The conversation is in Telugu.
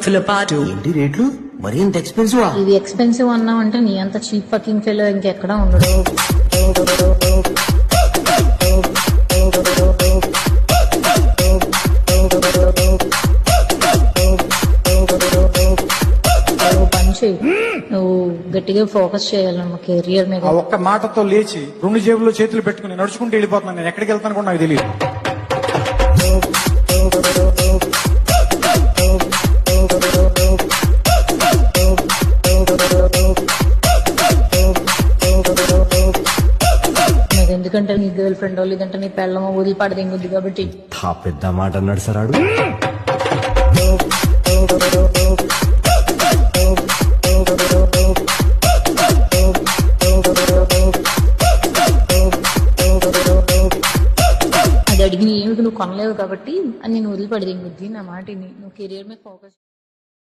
ఫిలపాటు. ఏంటి రేట్లు మరి ఇంత ఎక్స్పెన్సివ్? ఇది ఎక్స్పెన్సివ్ అన్నావు అంటే నీ అంత చీప్ ఫకింగ్ ఫెలో ఇంకెక్కడా ఉండడు. నువ్వు గట్టిగా ఫోకస్ చేయాలన్న కెరియర్ మీద. ఆ ఒక్క మాటతో లేచి 2 జేబుల్లో చేతులు పెట్టుకుని నడుచుకుంటూ వెళ్ళిపోతున్నాను. నేను ఎక్కడికి వెళ్తాను కూడా నాకు తెలియదు. ఎందుకంటే నీ గర్ల్ ఫ్రెండ్ లేదంటే నీ పెళ్ళమో వదిలిపాడదేంగుద్ది కాబట్టి. పెద్ద మాట అన్నాడు సరాడు. అది అడిగిన ఏమిటి నువ్వు కొనలేవు కాబట్టి అని నేను వదిలిపడదేంగుద్ది. నా మాట నువ్వు కెరియర్ మీద ఫోకస్